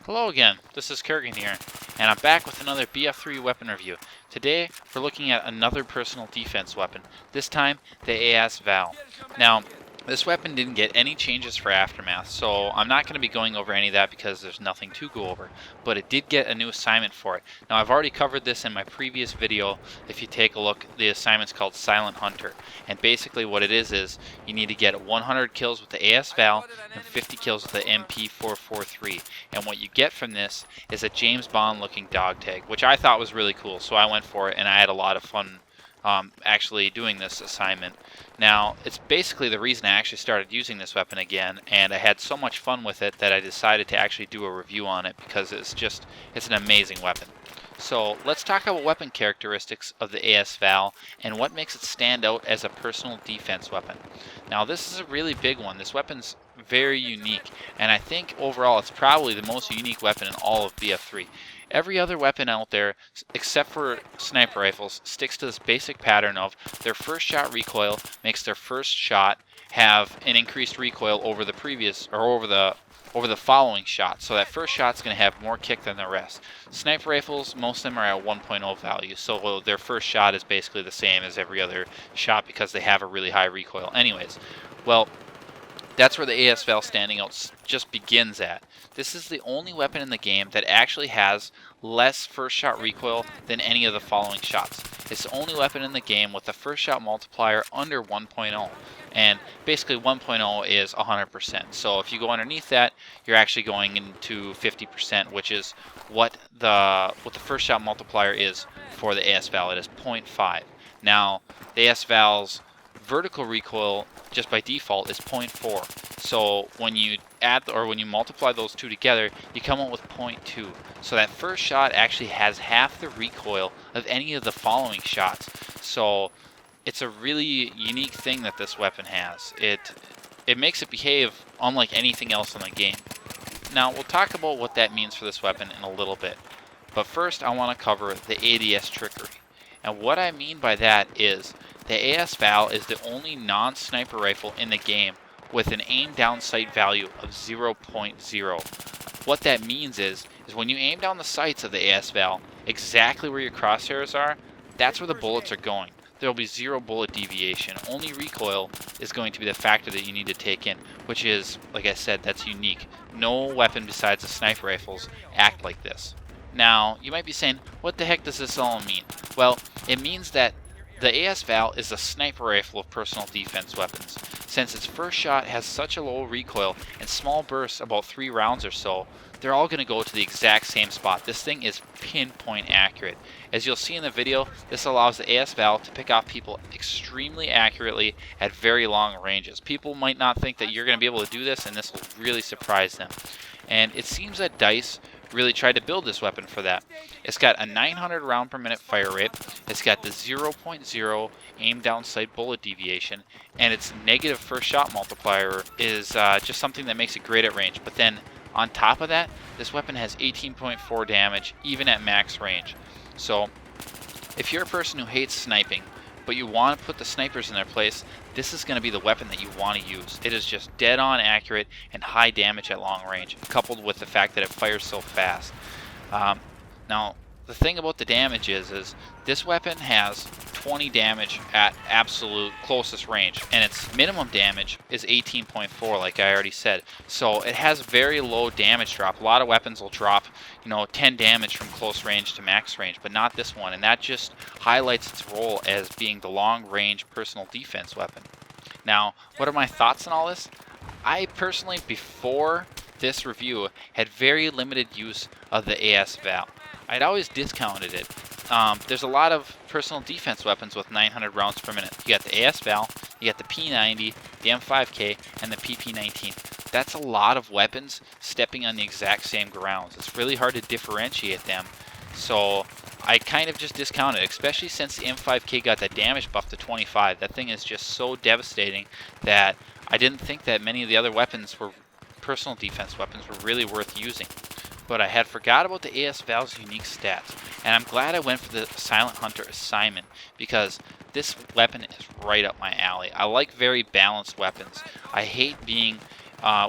Hello again, this is Kurgan here, and I'm back with another BF3 weapon review. Today, we're looking at another personal defense weapon, this time the AS Val. Now, this weapon didn't get any changes for Aftermath, so I'm not going to be going over any of that because there's nothing to go over, but it did get a new assignment for it. Now, I've already covered this in my previous video. If you take a look, the assignment's called Silent Hunter, and basically what it is you need to get 100 kills with the AS Val and 50 kills with the MP443, and what you get from this is a James Bond looking dog tag, which I thought was really cool, so I went for it and I had a lot of fun actually doing this assignment. Now, it's basically the reason I actually started using this weapon again, and I had so much fun with it that I decided to actually do a review on it because it's an amazing weapon. So let's talk about weapon characteristics of the AS Val and what makes it stand out as a personal defense weapon. Now, this is a really big one. This weapon's very unique, and I think overall it's probably the most unique weapon in all of BF3. Every other weapon out there, except for sniper rifles, sticks to this basic pattern of their first shot recoil makes their first shot have an increased recoil over the previous, or over the following shot. So that first shot's going to have more kick than the rest. Sniper rifles, most of them are at 1.0 value, so their first shot is basically the same as every other shot because they have a really high recoil anyways. Well, that's where the AS Val standing out just begins at. This is the only weapon in the game that actually has less first shot recoil than any of the following shots. It's the only weapon in the game with a first shot multiplier under 1.0. And basically 1.0 is 100%. So if you go underneath that, you're actually going into 50%, which is what the first shot multiplier is for the AS Val. It is 0.5. Now, the AS Val's vertical recoil just by default is 0.4. So when you add or when you multiply those two together, you come up with 0.2. So that first shot actually has half the recoil of any of the following shots. So it's a really unique thing that this weapon has. It makes it behave unlike anything else in the game. Now we'll talk about what that means for this weapon in a little bit. But first I want to cover the ADS trickery. And what I mean by that is the AS Val is the only non-sniper rifle in the game with an aim down sight value of 0.0. What that means is when you aim down the sights of the AS Val, exactly where your crosshairs are, that's where the bullets are going. There will be zero bullet deviation. Only recoil is going to be the factor that you need to take in, which is, like I said, that's unique. No weapon besides the sniper rifles act like this. Now, you might be saying, what the heck does this all mean? Well, it means that the AS Val is a sniper rifle of personal defense weapons. Since its first shot has such a low recoil and small bursts, about 3 rounds or so, they're all going to go to the exact same spot. This thing is pinpoint accurate. As you'll see in the video, this allows the AS Val to pick off people extremely accurately at very long ranges. People might not think that you're going to be able to do this, and this will really surprise them. And it seems that DICE really tried to build this weapon for that. It's got a 900 round per minute fire rate, it's got the 0.0 aim down sight bullet deviation, and its negative first shot multiplier is just something that makes it great at range. But then on top of that, this weapon has 18.4 damage even at max range. So if you're a person who hates sniping, but you want to put the snipers in their place, this is going to be the weapon that you want to use. It is just dead on accurate and high damage at long range, coupled with the fact that it fires so fast. Now, the thing about the damage is this weapon has 20 damage at absolute closest range, and its minimum damage is 18.4, like I already said. So it has very low damage drop. A lot of weapons will drop, 10 damage from close range to max range, but not this one, and that just highlights its role as being the long-range personal defense weapon. Now, what are my thoughts on all this? I personally, before this review, had very limited use of the AS Val. I'd always discounted it. There's a lot of personal defense weapons with 900 rounds per minute. You got the AS Val, you got the P90, the M5K, and the PP19. That's a lot of weapons stepping on the exact same grounds. It's really hard to differentiate them. So I kind of just discounted it, especially since the M5K got that damage buff to 25. That thing is just so devastating that I didn't think that many of the other weapons were personal defense weapons were really worth using. But I had forgot about the AS Val's unique stats, and I'm glad I went for the Silent Hunter assignment because this weapon is right up my alley. I like very balanced weapons. I hate being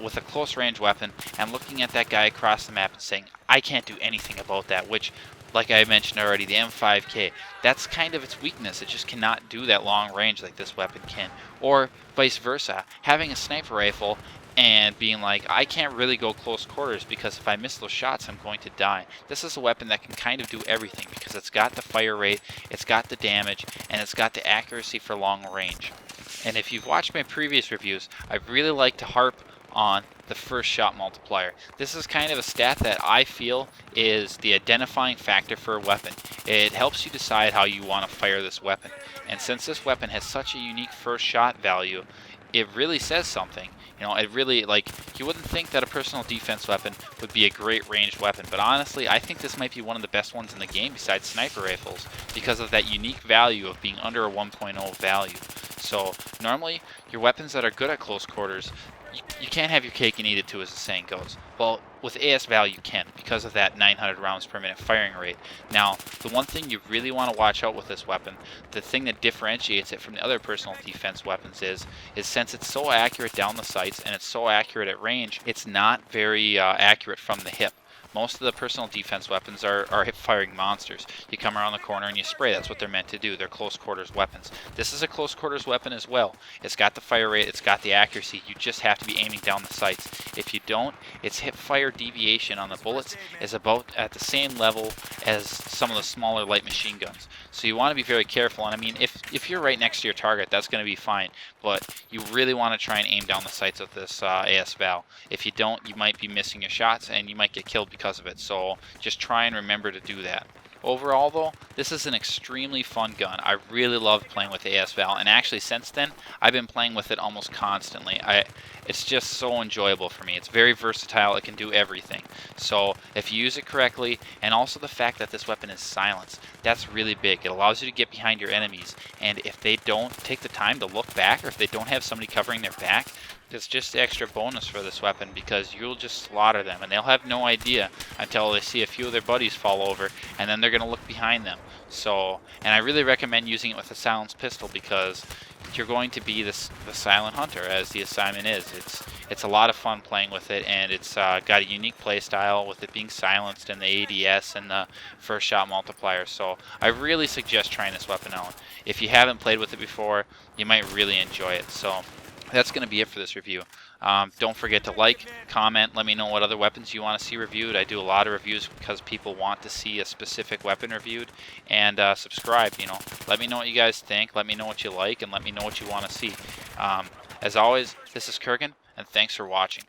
with a close range weapon and looking at that guy across the map and saying, I can't do anything about that, which, like I mentioned already, the M5K, that's kind of its weakness. It just cannot do that long range like this weapon can. Or vice versa, having a sniper rifle and being like, I can't really go close quarters because if I miss those shots, I'm going to die. This is a weapon that can kind of do everything because it's got the fire rate, it's got the damage, and it's got the accuracy for long range. And if you've watched my previous reviews, I really like to harp on the first shot multiplier. This is kind of a stat that I feel is the identifying factor for a weapon. It helps you decide how you want to fire this weapon. And since this weapon has such a unique first shot value, it really says something. You know, it really, like, you wouldn't think that a personal defense weapon would be a great ranged weapon, but honestly, I think this might be one of the best ones in the game besides sniper rifles because of that unique value of being under a 1.0 value. So, normally, your weapons that are good at close quarters, you can't have your cake and eat it too, as the saying goes. Well, with AS Val you can, because of that 900 rounds per minute firing rate. Now, the one thing you really want to watch out with this weapon, the thing that differentiates it from the other personal defense weapons is since it's so accurate down the sights and it's so accurate at range, it's not very accurate from the hip. Most of the personal defense weapons are hip-firing monsters. You come around the corner and you spray. That's what they're meant to do. They're close quarters weapons. This is a close quarters weapon as well. It's got the fire rate. It's got the accuracy. You just have to be aiming down the sights. If you don't, its hip-fire deviation on the bullets is about at the same level as some of the smaller light machine guns. So you want to be very careful. And I mean, if you're right next to your target, that's going to be fine. But you really want to try and aim down the sights with this AS Val. If you don't, you might be missing your shots and you might get killed because of it. So just try and remember to do that. Overall though, this is an extremely fun gun. I really love playing with AS Val, and actually since then I've been playing with it almost constantly. It's just so enjoyable for me. It's very versatile. It can do everything. So if you use it correctly, and also the fact that this weapon is silenced, that's really big. It allows you to get behind your enemies, and if they don't take the time to look back, or if they don't have somebody covering their back, it's just extra bonus for this weapon because you'll just slaughter them and they'll have no idea until they see a few of their buddies fall over, and then they're going to look behind them. So, and I really recommend using it with a silenced pistol because you're going to be the silent hunter, as the assignment is. It's a lot of fun playing with it, and it's got a unique play style with it being silenced and the ADS and the first shot multiplier. So I really suggest trying this weapon out. If you haven't played with it before, you might really enjoy it. So that's going to be it for this review. Don't forget to like, comment, let me know what other weapons you want to see reviewed. I do a lot of reviews because people want to see a specific weapon reviewed. And subscribe, you know. Let me know what you guys think, let me know what you like, and let me know what you want to see. As always, this is Kurgan, and thanks for watching.